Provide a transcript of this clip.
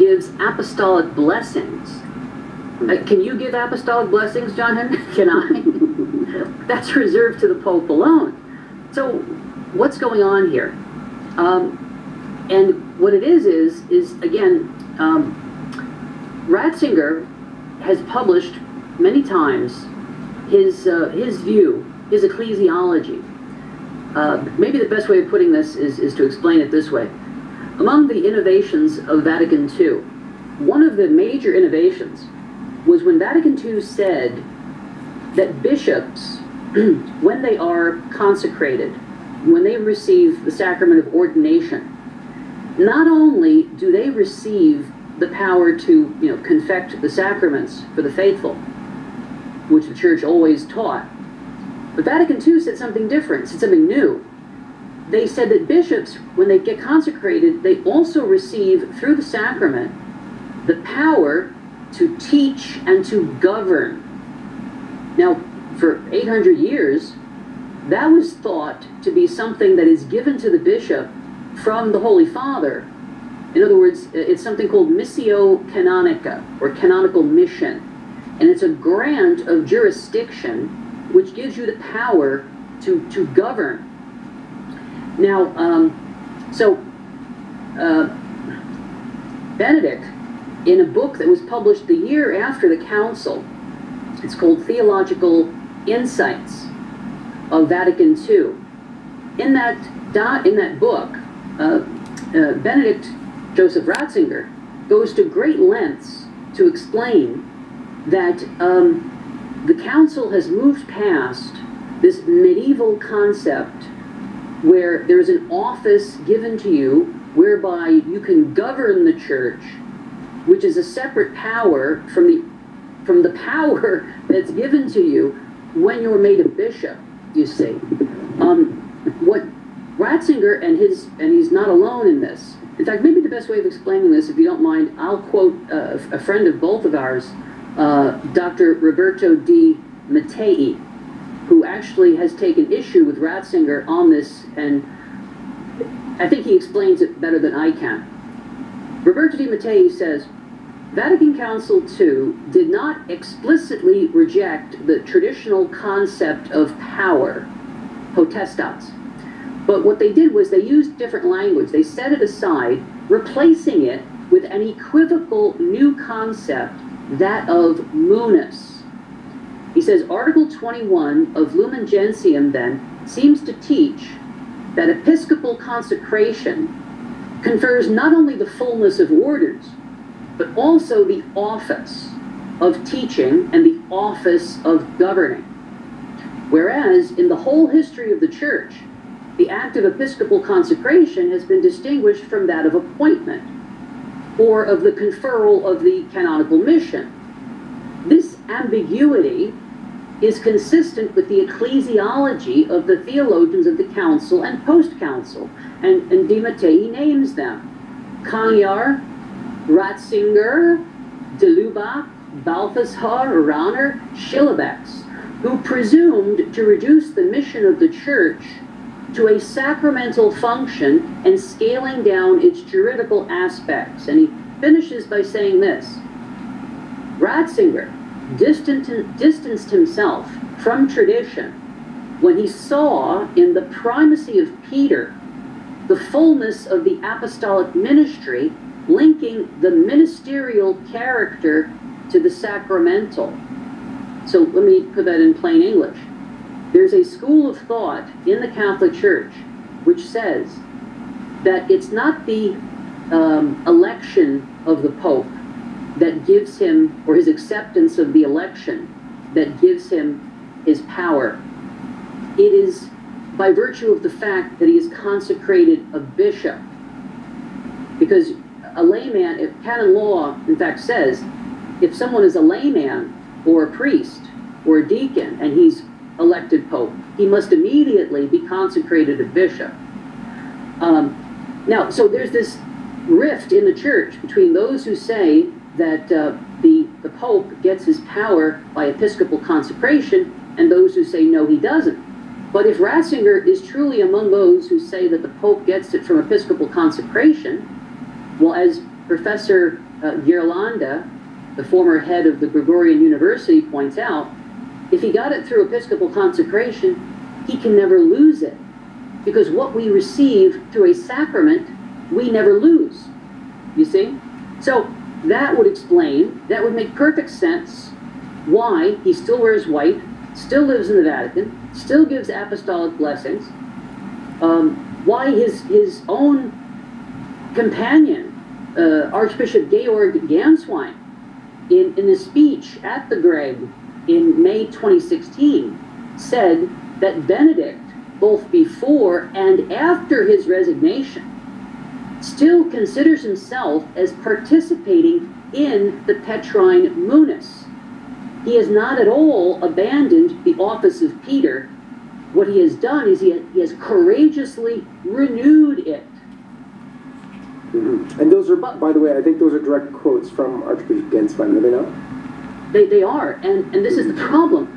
gives apostolic blessings. Can you give apostolic blessings, John Henry? Can I? That's reserved to the Pope alone. So what's going on here? And what it is again, Ratzinger has published many times his view, his ecclesiology. Maybe the best way of putting this is to explain it this way. Among the innovations of Vatican II, one of the major innovations was when Vatican II said that bishops, when they are consecrated, when they receive the sacrament of ordination, not only do they receive the power to, confect the sacraments for the faithful, which the Church always taught, but Vatican II said something different, said something new. They said that bishops, when they get consecrated, they also receive, through the sacrament, the power to teach and to govern. Now, for 800 years, that was thought to be something that is given to the bishop from the Holy Father. In other words, it's something called missio canonica, or canonical mission. And it's a grant of jurisdiction which gives you the power to govern. Now, Benedict, in a book that was published the year after the Council, it's called Theological Insights of Vatican II. In that book, Benedict Joseph Ratzinger goes to great lengths to explain that the Council has moved past this medieval concept where there's an office given to you whereby you can govern the Church, which is a separate power from the power that's given to you when you're made a bishop, you see. What Ratzinger, and he's not alone in this. In fact, maybe the best way of explaining this, if you don't mind, I'll quote a friend of both of ours, Dr. Roberto Di Mattei, who actually has taken issue with Ratzinger on this, and I think he explains it better than I can. Roberto Di Mattei says, Vatican Council II did not explicitly reject the traditional concept of power, potestas, but what they did was they used different language. They set it aside, replacing it with an equivocal new concept, that of munus. He says, Article 21 of Lumen Gentium, then, seems to teach that episcopal consecration confers not only the fullness of orders, but also the office of teaching and the office of governing. Whereas, in the whole history of the Church, the act of episcopal consecration has been distinguished from that of appointment, or of the conferral of the canonical mission. This ambiguity is consistent with the ecclesiology of the theologians of the Council and post-Council, and Di Mattei names them: Cagnard, Ratzinger, de Lubac, Balthasar, Rahner, Schillebeeckx, who presumed to reduce the mission of the Church to a sacramental function and scaling down its juridical aspects. And he finishes by saying this: Ratzinger distanced himself from tradition when he saw in the primacy of Peter the fullness of the apostolic ministry, linking the ministerial character to the sacramental. So let me put that in plain English. There's a school of thought in the Catholic Church which says that it's not the election of the Pope that gives him, or his acceptance of the election, that gives him his power. It is by virtue of the fact that he has consecrated a bishop. Because a layman, if canon law in fact says, if someone is a layman or a priest or a deacon and he's elected Pope, he must immediately be consecrated a bishop. Now, so there's this rift in the Church between those who say that the Pope gets his power by episcopal consecration and those who say no, he doesn't. But if Ratzinger is truly among those who say that the Pope gets it from episcopal consecration, well, as Professor Ghirlanda, the former head of the Gregorian University, points out, if he got it through Episcopal consecration, he can never lose it. Because what we receive through a sacrament, we never lose. You see? So that would explain, that would make perfect sense why he still wears white, still lives in the Vatican, still gives apostolic blessings, why his own companion, Archbishop Georg Ganswein, in a speech at the Greg in May 2016, said that Benedict, both before and after his resignation, still considers himself as participating in the Petrine Munus. He has not at all abandoned the office of Peter. What he has done is he has courageously renewed it. Mm-hmm. And those are, by the way, I think those are direct quotes from Archbishop Ganswein, are they not? They are, and this is the problem.